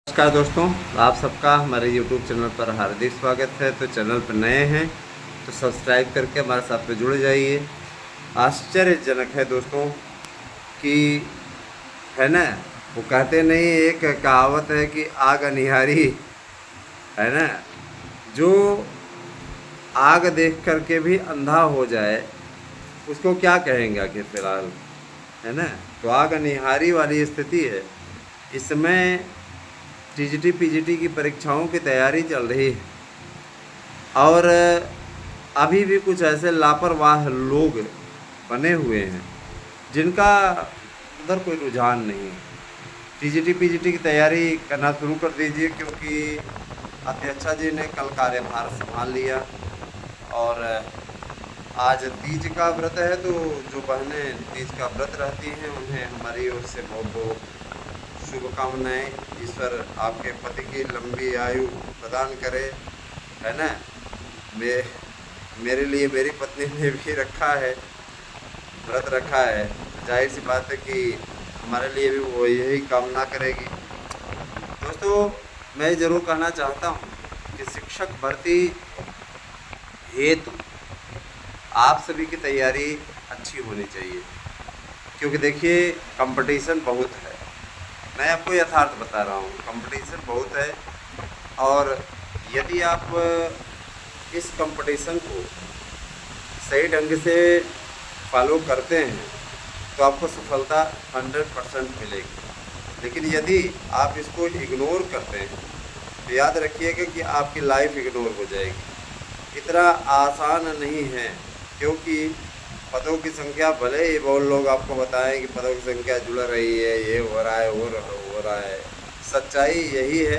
नमस्कार दोस्तों, आप सबका हमारे YouTube चैनल पर हार्दिक स्वागत है। तो चैनल पर नए हैं तो सब्सक्राइब करके हमारे साथ में जुड़ जाइए। आश्चर्यजनक है दोस्तों कि है ना, वो कहते नहीं, एक कहावत है कि आग अनिहारी है ना, जो आग देख करके भी अंधा हो जाए उसको क्या कहेंगे आखिर फिलहाल, है ना। तो आग अनिहारी वाली स्थिति है। इसमें टीजीटी पीजीटी की परीक्षाओं की तैयारी चल रही है और अभी भी कुछ ऐसे लापरवाह लोग बने हुए हैं जिनका उधर कोई रुझान नहीं है। टीजीटी पीजीटी की तैयारी करना शुरू कर दीजिए, क्योंकि अध्यक्षा जी ने कल कार्यभार संभाल लिया और आज तीज का व्रत है। तो जो बहनें तीज का व्रत रहती हैं उन्हें हमारी ओर से बहुत बहुत शुभकामनाएं। ईश्वर आपके पति की लंबी आयु प्रदान करे, है ना। मेरे लिए मेरी पत्नी ने भी रखा है, व्रत रखा है। जाहिर सी बात है कि हमारे लिए भी वो यही कामना करेगी। दोस्तों, मैं ज़रूर कहना चाहता हूँ कि शिक्षक भर्ती हेतु आप सभी की तैयारी अच्छी होनी चाहिए, क्योंकि देखिए कंपटीशन बहुत है। मैं आपको यथार्थ बता रहा हूँ, कंपटीशन बहुत है और यदि आप इस कंपटीशन को सही ढंग से फॉलो करते हैं तो आपको सफलता 100% मिलेगी। लेकिन यदि आप इसको इग्नोर करते हैं तो याद रखिएगा कि आपकी लाइफ इग्नोर हो जाएगी। इतना आसान नहीं है, क्योंकि पदों की संख्या, भले ही बहुत लोग आपको बताएं कि पदों की संख्या जुड़ रही है, ये हो रहा है, वो हो रहा है, सच्चाई यही है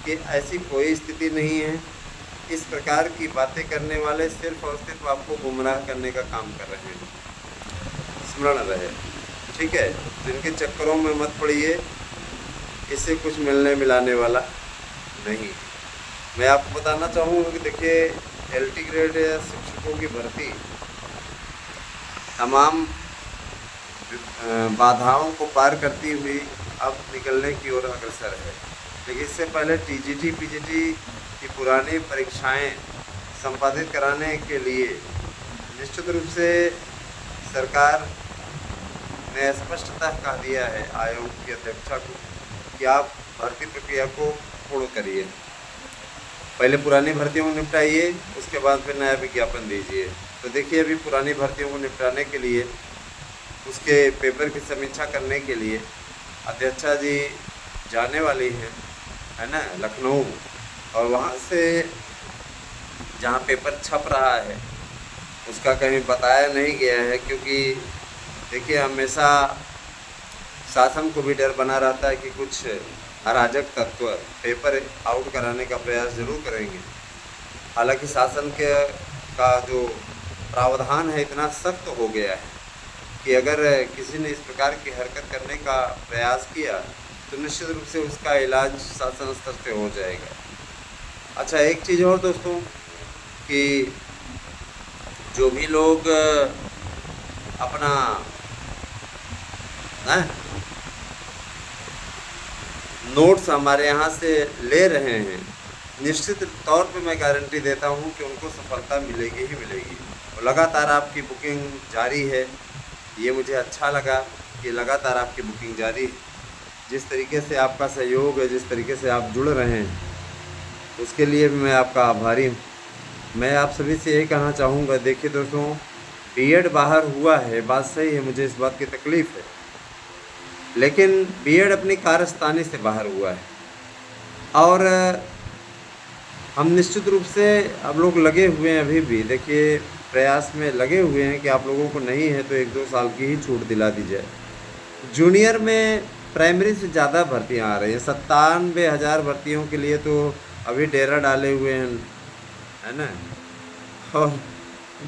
कि ऐसी कोई स्थिति नहीं है। इस प्रकार की बातें करने वाले सिर्फ और सिर्फ आपको गुमराह करने का काम कर रहे हैं, स्मरण रहे, ठीक है। तो इनके चक्करों में मत पड़िए, इससे कुछ मिलने मिलाने वाला नहीं। मैं आपको बताना चाहूँगा कि देखिए, एलटी ग्रेड शिक्षकों की भर्ती तमाम बाधाओं को पार करती हुई अब निकलने की ओर अग्रसर है। लेकिन इससे पहले टीजीटी पीजीटी की पुरानी परीक्षाएं संपादित कराने के लिए निश्चित रूप से सरकार ने स्पष्टतः कह दिया है आयोग की अध्यक्षा को कि आप भर्ती प्रक्रिया को पूर्ण करिए। पहले पुरानी भर्तियों को निपटाइए, उसके बाद फिर नया विज्ञापन दीजिए। तो देखिए, अभी पुरानी भर्तियों को निपटाने के लिए, उसके पेपर की समीक्षा करने के लिए अध्यक्षा जी जाने वाली हैं, है ना, लखनऊ। और वहाँ से जहाँ पेपर छप रहा है उसका कहीं बताया नहीं गया है, क्योंकि देखिए हमेशा शासन को भी डर बना रहता है कि कुछ अराजक तत्व पेपर आउट कराने का प्रयास जरूर करेंगे। हालांकि शासन का जो प्रावधान है इतना सख्त हो गया है कि अगर किसी ने इस प्रकार की हरकत करने का प्रयास किया तो निश्चित रूप से उसका इलाज शासन स्तर से हो जाएगा। अच्छा, एक चीज़ और दोस्तों, कि जो भी लोग अपना नोट्स हमारे यहाँ से ले रहे हैं, निश्चित तौर पे मैं गारंटी देता हूँ कि उनको सफलता मिलेगी ही मिलेगी। और लगातार आपकी बुकिंग जारी है, ये मुझे अच्छा लगा कि लगातार आपकी बुकिंग जारी है। जिस तरीके से आपका सहयोग है, जिस तरीके से आप जुड़ रहे हैं, उसके लिए भी मैं आपका आभारी हूँ। मैं आप सभी से यही कहना चाहूँगा, देखिए दोस्तों, बीएड बाहर हुआ है, बात सही है, मुझे इस बात की तकलीफ़ है, लेकिन बीएड अपनी कारस्तानी से बाहर हुआ है। और हम निश्चित रूप से अब लोग लगे हुए हैं, अभी भी देखिए प्रयास में लगे हुए हैं कि आप लोगों को नहीं है तो 1-2 साल की ही छूट दिला दी जाए। जूनियर में प्राइमरी से ज़्यादा भर्तियां आ रही हैं, 97,000 भर्तियों के लिए तो अभी डेरा डाले हुए हैं, है ना। और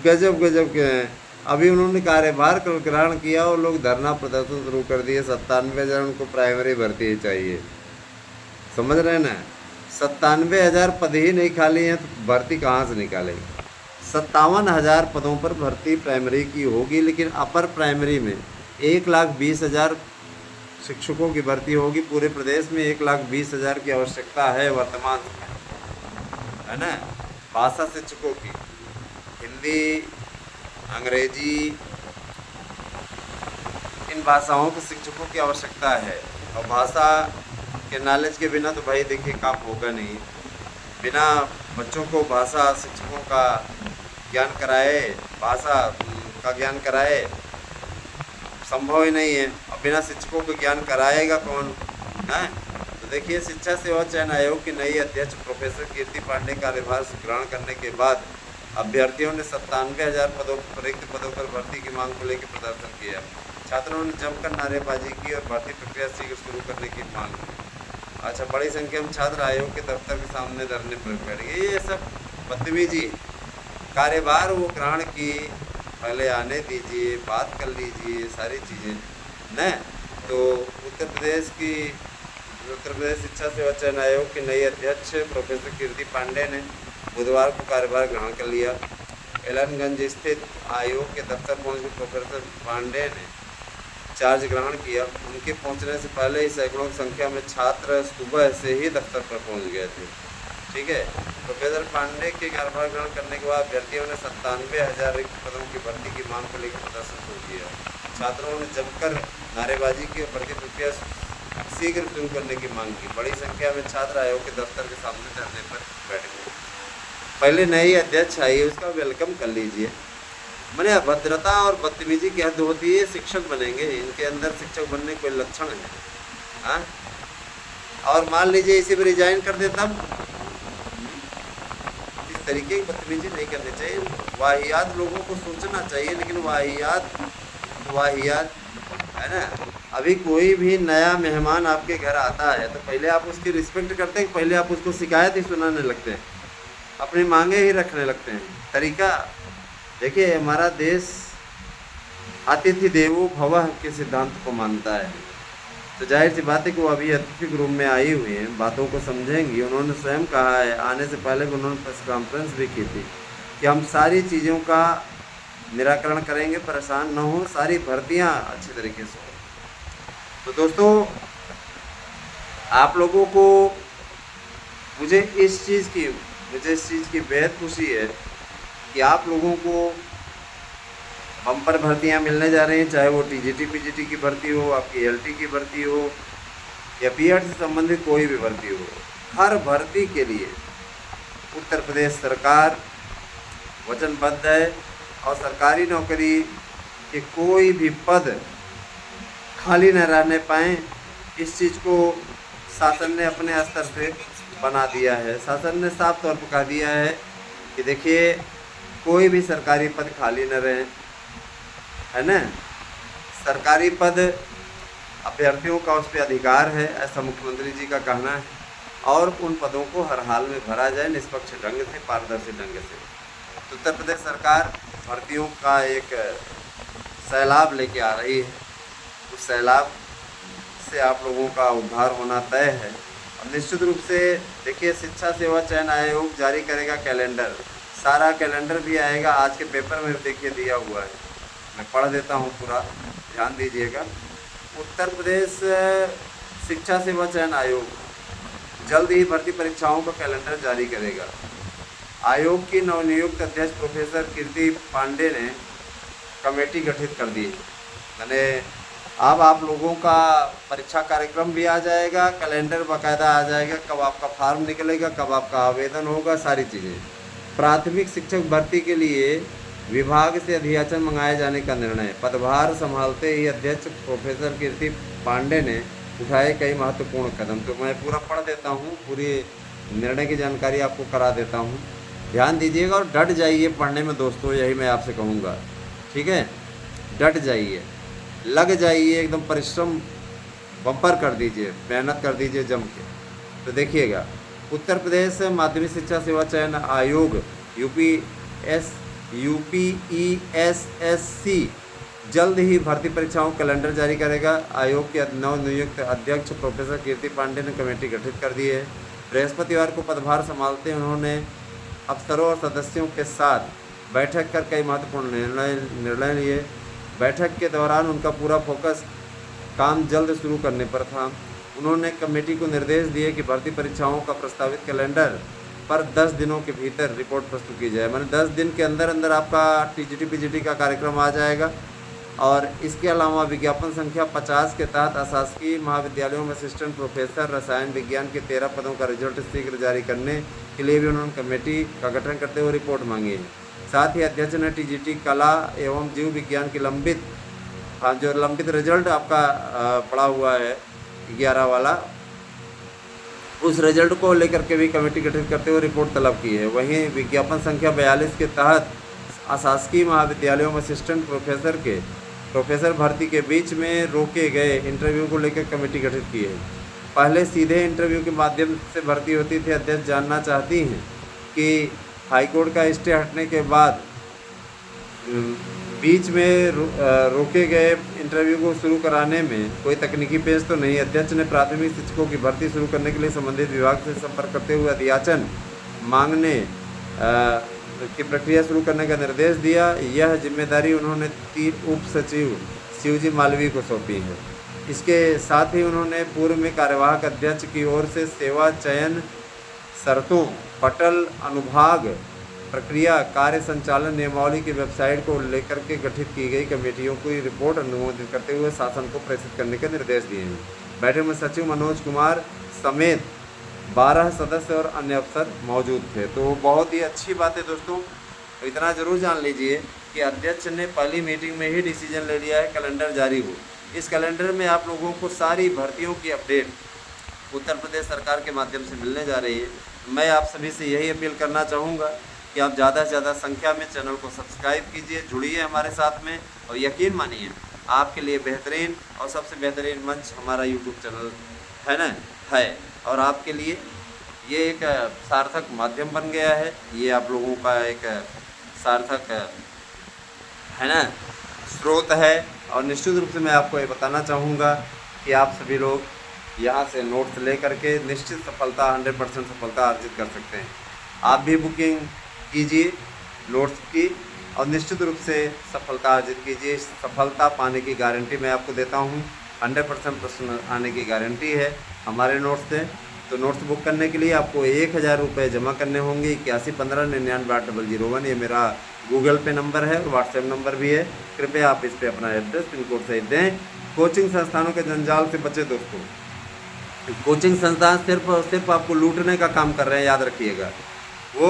गजब गजब के हैं। अभी उन्होंने कार्यभार ग्रहण किया और लोग धरना प्रदर्शन शुरू कर दिए। 97,000 उनको प्राइमरी भर्ती चाहिए, समझ रहे हैं ना। 97,000 पद ही नहीं खाली हैं तो भर्ती कहाँ से निकालेंगे। 57,000 पदों पर भर्ती प्राइमरी की होगी, लेकिन अपर प्राइमरी में 1,20,000 शिक्षकों की भर्ती होगी। पूरे प्रदेश में 1,20,000 की आवश्यकता है वर्तमान में, है ना। भाषा शिक्षकों की हिंदी, अंग्रेजी, इन भाषाओं के शिक्षकों की आवश्यकता है। और भाषा के नॉलेज के बिना तो भाई देखिए काम होगा नहीं। बिना बच्चों को भाषा शिक्षकों का ज्ञान कराए, भाषा का ज्ञान कराए, संभव ही नहीं है। और बिना शिक्षकों को ज्ञान कराएगा कौन, है। तो देखिए, शिक्षा सेवा चयन आयोग की नई अध्यक्ष प्रोफेसर कीर्ति पांडे कार्यभार ग्रहण करने के बाद अभ्यर्थियों ने 97,000 रिक्त पदों पर भर्ती की मांग को लेकर प्रदर्शन किया। छात्रों ने जमकर नारेबाजी की और भर्ती प्रक्रिया शीघ्र शुरू करने की मांग की। अच्छा, बड़ी संख्या में छात्र आयोग के दफ्तर के सामने धरने पर बैठ गए। ये सब बदतमीजी। कार्यभार वो ग्रहण की, पहले आने दीजिए, बात कर लीजिए, सारी चीज़ें न। तो उत्तर प्रदेश शिक्षा सेवा चयन आयोग के नई अध्यक्ष प्रोफेसर कीर्ति पांडे ने बुधवार को कार्यभार ग्रहण कर लिया। एलनगंज स्थित आयोग के दफ्तर पहुंचकर प्रोफेसर पांडे ने चार्ज ग्रहण किया। उनके पहुंचने से पहले ही सैकड़ों की संख्या में छात्र सुबह से ही दफ्तर पर पहुंच गए थे। ठीक है। प्रोफेसर पांडे के कार्यभार ग्रहण करने के बाद अभ्यर्थियों ने 97,000 रिक्त पदों की भर्ती की मांग को लेकर प्रदर्शन शुरू किया। छात्रों ने जमकर नारेबाजी की और भर्ती प्रक्रिया शीघ्र शुरू करने की मांग की। बड़ी संख्या में छात्र आयोग के दफ्तर के सामने धरने पर बैठ गए। पहले नई अध्यक्ष आई, उसका वेलकम कर लीजिए। मैंने अभद्रता और बदतमीजी की हद होती है। शिक्षक बनेंगे, इनके अंदर शिक्षक बनने कोई लक्षण है, हाँ। और मान लीजिए इसी पर रिजाइन कर देता, इस तरीके की बदतमीजी नहीं करनी चाहिए। वाहियात लोगों को सोचना चाहिए, लेकिन वाहियात है ना। अभी कोई भी नया मेहमान आपके घर आता है तो पहले आप उसकी रिस्पेक्ट करते हैं, पहले आप उसको शिकायत ही सुनाने लगते हैं, अपनी मांगे ही रखने लगते हैं। तरीका देखिए, हमारा देश अतिथि देवो भवः के सिद्धांत को मानता है। तो जाहिर सी बात है कि वो अभी अतिथि ग्रुप में आई हुई हैं, बातों को समझेंगी। उन्होंने स्वयं कहा है, आने से पहले भी उन्होंने प्रेस कॉन्फ्रेंस भी की थी कि हम सारी चीज़ों का निराकरण करेंगे, परेशान न हो, सारी भर्तियां अच्छी तरीके से हो। तो दोस्तों, आप लोगों को मुझे इस चीज़ की बेहद खुशी है कि आप लोगों को बम्पर भर्तियां मिलने जा रही हैं, चाहे वो टीजीटी पीजीटी की भर्ती हो, आपकी एलटी की भर्ती हो, या बीएड से संबंधित कोई भी भर्ती हो। हर भर्ती के लिए उत्तर प्रदेश सरकार वचनबद्ध है और सरकारी नौकरी के कोई भी पद खाली न रहने पाएँ, इस चीज़ को शासन ने अपने स्तर से बना दिया है। शासन ने साफ तौर पर कह दिया है कि देखिए, कोई भी सरकारी पद खाली न रहे, है ना। सरकारी पद अभ्यर्थियों का उस पर अधिकार है, ऐसा मुख्यमंत्री जी का कहना है। और उन पदों को हर हाल में भरा जाए, निष्पक्ष ढंग से, पारदर्शी ढंग से। तो उत्तर प्रदेश सरकार भर्तियों का एक सैलाब लेके आ रही है। उस सैलाब से आप लोगों का उद्धार होना तय है। और निश्चित रूप से देखिए, शिक्षा सेवा चयन आयोग जारी करेगा कैलेंडर, सारा कैलेंडर भी आएगा। आज के पेपर में देखिए दिया हुआ है, मैं पढ़ देता हूँ पूरा, ध्यान दीजिएगा। उत्तर प्रदेश शिक्षा सेवा चयन आयोग जल्द ही भर्ती परीक्षाओं का कैलेंडर जारी करेगा। आयोग की नवनियुक्त अध्यक्ष प्रोफेसर कीर्ति पांडे ने कमेटी गठित कर दी। मैंने अब आप लोगों का परीक्षा कार्यक्रम भी आ जाएगा, कैलेंडर बाकायदा आ जाएगा, कब आपका फॉर्म निकलेगा, कब आपका आवेदन होगा, सारी चीज़ें। प्राथमिक शिक्षक भर्ती के लिए विभाग से अधियाचन मंगाए जाने का निर्णय। पदभार संभालते ही अध्यक्ष प्रोफेसर कीर्ति पांडे ने उठाए कई महत्वपूर्ण कदम। तो मैं पूरा पढ़ देता हूँ, पूरी निर्णय की जानकारी आपको करा देता हूँ, ध्यान दीजिएगा और डट जाइए पढ़ने में दोस्तों, यही मैं आपसे कहूँगा। ठीक है, डट जाइए, लग जाइए, एकदम परिश्रम बम्पर कर दीजिए, मेहनत कर दीजिए जम के। तो देखिएगा, उत्तर प्रदेश माध्यमिक शिक्षा सेवा चयन आयोग UPESSC जल्द ही भर्ती परीक्षाओं कैलेंडर जारी करेगा। आयोग के नवनियुक्त अध्यक्ष प्रोफेसर कीर्ति पांडे ने कमेटी गठित कर दी है। बृहस्पतिवार को पदभार संभालते उन्होंने अफसरों और सदस्यों के साथ बैठक कर कई महत्वपूर्ण निर्णय लिए। बैठक के दौरान उनका पूरा फोकस काम जल्द शुरू करने पर था। उन्होंने कमेटी को निर्देश दिए कि भर्ती परीक्षाओं का प्रस्तावित कैलेंडर पर 10 दिनों के भीतर रिपोर्ट प्रस्तुत की जाए। माने 10 दिन के अंदर अंदर आपका टीजीटी पीजीटी का कार्यक्रम आ जाएगा। और इसके अलावा विज्ञापन संख्या 50 के तहत अशासकीय महाविद्यालयों में असिस्टेंट प्रोफेसर रसायन विज्ञान के 13 पदों का रिजल्ट शीघ्र जारी करने के लिए भी उन्होंने कमेटी का गठन करते हुए रिपोर्ट मांगी है। साथ ही अध्यक्ष ने टीजीटी कला एवं जीव विज्ञान की जो लंबित रिजल्ट आपका पड़ा हुआ है 11 वाला, उस रिजल्ट को लेकर के भी कमेटी गठित करते हुए रिपोर्ट तलब की है। वहीं विज्ञापन संख्या 42 के तहत अशासकीय महाविद्यालयों में असिस्टेंट प्रोफेसर भर्ती के बीच में रोके गए इंटरव्यू को लेकर कमेटी गठित की है। पहले सीधे इंटरव्यू के माध्यम से भर्ती होती थी। अध्यक्ष जानना चाहती हैं कि हाईकोर्ट का स्टे हटने के बाद बीच में रोके गए इंटरव्यू को शुरू कराने में कोई तकनीकी पेश तो नहीं। अध्यक्ष ने प्राथमिक शिक्षकों की भर्ती शुरू करने के लिए संबंधित विभाग से संपर्क करते हुए अध्याचन मांगने की प्रक्रिया शुरू करने का निर्देश दिया। यह जिम्मेदारी उन्होंने उप सचिव शिवजी मालवीय को सौंपी है। इसके साथ ही उन्होंने पूर्व में कार्यवाहक अध्यक्ष की ओर से सेवा चयन शर्तों, पटल अनुभाग प्रक्रिया, कार्य संचालन नियमावली की वेबसाइट को लेकर के गठित की गई कमेटियों की रिपोर्ट अनुमोदित करते हुए शासन को प्रेषित करने के निर्देश दिए हैं। बैठक में सचिव मनोज कुमार समेत 12 सदस्य और अन्य अफसर मौजूद थे। तो बहुत ही अच्छी बात है दोस्तों। तो इतना ज़रूर जान लीजिए कि अध्यक्ष ने पहली मीटिंग में ही डिसीजन ले लिया है कैलेंडर जारी हो। इस कैलेंडर में आप लोगों को सारी भर्तियों की अपडेट उत्तर प्रदेश सरकार के माध्यम से मिलने जा रही है। मैं आप सभी से यही अपील करना चाहूँगा कि आप ज़्यादा से ज़्यादा संख्या में चैनल को सब्सक्राइब कीजिए, जुड़िए हमारे साथ में, और यकीन मानिए आपके लिए बेहतरीन और सबसे बेहतरीन मंच हमारा यूट्यूब चैनल है ना है। और आपके लिए ये एक सार्थक माध्यम बन गया है, ये आप लोगों का एक सार्थक है ना स्रोत है। और निश्चित रूप से मैं आपको ये बताना चाहूँगा कि आप सभी लोग यहाँ से नोट्स ले करके निश्चित सफलता 100% सफलता अर्जित कर सकते हैं। आप भी बुकिंग कीजिए नोट्स की और निश्चित रूप से सफलता अर्जित कीजिए। सफलता पाने की गारंटी मैं आपको देता हूँ, 100% प्रश्न आने की गारंटी है हमारे नोट्स से। तो नोट्स बुक करने के लिए आपको 1000 रुपये जमा करने होंगे। 8115998001 ये मेरा गूगल पे नंबर है और व्हाट्सएप नंबर भी है। कृपया आप इस पर अपना एड्रेस पिन कोड सहित दें। कोचिंग संस्थानों के जंजाल से बचे दोस्तों। कोचिंग संस्थान सिर्फ आपको लूटने का काम कर रहे हैं, याद रखिएगा। वो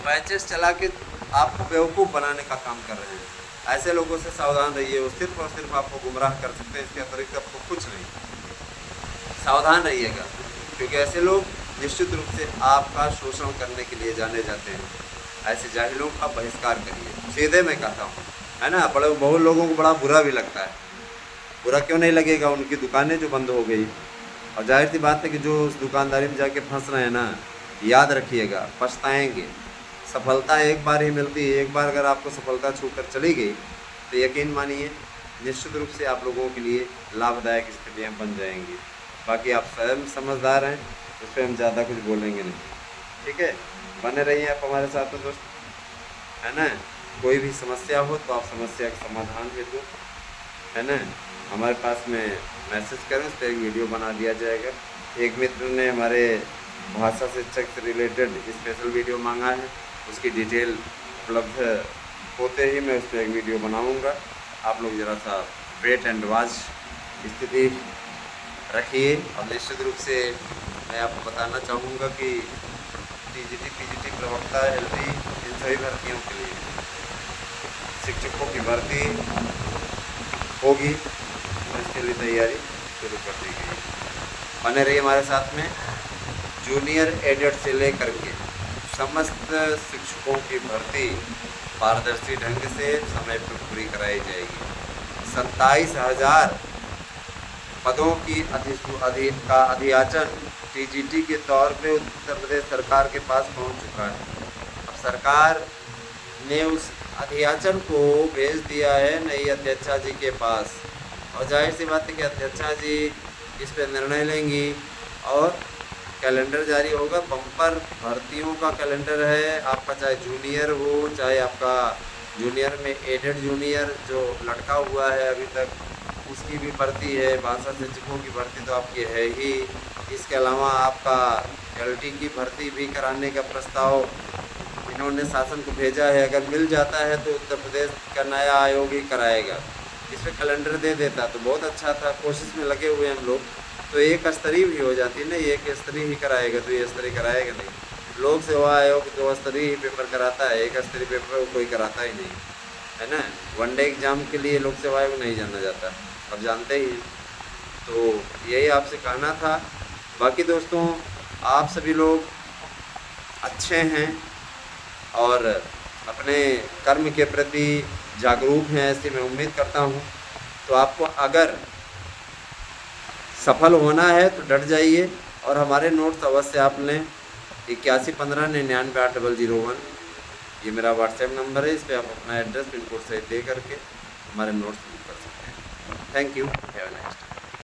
बैचेस चला के आपको बेवकूफ़ बनाने का काम कर रहे हैं। ऐसे लोगों से सावधान रहिए, वो सिर्फ और सिर्फ आपको गुमराह कर सकते हैं, इसके अतिरिक्त आपको कुछ नहीं। सावधान रहिएगा, क्योंकि ऐसे लोग निश्चित रूप से आपका शोषण करने के लिए जाने जाते हैं। ऐसे जाहिलों का बहिष्कार करिए, सीधे मैं कहता हूँ, है ना। बहुत लोगों को बड़ा बुरा भी लगता है। बुरा क्यों नहीं लगेगा, उनकी दुकानें जो बंद हो गई, और जाहिर सी बात है कि जो उस दुकानदारी में जाके फंस रहे हैं ना, याद रखिएगा पछताएंगे। सफलता एक बार ही मिलती है, एक बार अगर आपको सफलता छूकर चली गई तो यकीन मानिए निश्चित रूप से आप लोगों के लिए लाभदायक स्थितियाँ बन जाएंगी। बाकी आप स्वयं समझदार हैं, उस पर हम ज़्यादा कुछ बोलेंगे नहीं, ठीक है। बने रहिए आप हमारे साथ में दोस्त, है ना। कोई भी समस्या हो तो आप समस्या का समाधान हेतु, है ना, हमारे पास में मैसेज करें, उस पर एक वीडियो बना दिया जाएगा। एक मित्र ने हमारे भाषा शिक्षक से रिलेटेड स्पेशल वीडियो मांगा है, उसकी डिटेल उपलब्ध होते ही मैं उस पर एक वीडियो बनाऊंगा। आप लोग ज़रा सा वेट एंड वॉच स्थिति रखिए। और निश्चित रूप से मैं आपको बताना चाहूँगा कि टीजीटी पीजीटी प्रवक्ता एलपी इन सभी भर्तियों के लिए शिक्षकों की भर्ती होगी, और इसके लिए तैयारी शुरू कर दी गई। बने रहिए हमारे साथ में। जूनियर एडेड से लेकर के समस्त शिक्षकों की भर्ती पारदर्शी ढंग से समय पर पूरी कराई जाएगी। 27,000 पदों की अधियाचन टीजीटी के तौर पे उत्तर प्रदेश सरकार के पास पहुंच चुका है। अब सरकार ने उस अधियाचन को भेज दिया है नई अध्यक्षा जी के पास, और जाहिर सी बात है कि अध्यक्षा जी इस पर निर्णय लेंगी और कैलेंडर जारी होगा। बम्पर भर्तियों का कैलेंडर है आपका, चाहे जूनियर हो, चाहे आपका जूनियर में एडेड जूनियर जो लटका हुआ है अभी तक, उसकी भी भर्ती है, भाषा शिक्षकों की भर्ती तो आपकी है ही। इसके अलावा आपका LT की भर्ती भी कराने का प्रस्ताव इन्होंने शासन को भेजा है। अगर मिल जाता है तो उत्तर प्रदेश का नया आयोग ही कराएगा। इस पर कैलेंडर दे देता तो बहुत अच्छा था। कोशिश में लगे हुए हम लोग, तो एक स्तरीय भी हो जाती ना, एक स्तरीय ही कराएगा तो ये स्तरीय कराएगा नहीं। लोक सेवा आयोग 2 स्तरीय ही पेपर कराता है, 1 स्तरीय पेपर कोई कराता ही नहीं है ना। वनडे एग्जाम के लिए लोक सेवा आयोग नहीं जाना जाता, अब जानते ही हैं। तो यही आपसे कहना था। बाकी दोस्तों, आप सभी लोग अच्छे हैं और अपने कर्म के प्रति जागरूक हैं, ऐसी मैं उम्मीद करता हूँ। तो आपको अगर सफल होना है तो डट जाइए और हमारे नोट्स अवश्य आप लें। 8115998001 ये मेरा व्हाट्सएप नंबर है। इस पर आप अपना एड्रेस पिन कोड सहित दे करके हमारे नोट्स बुक कर सकते हैं। Thank you.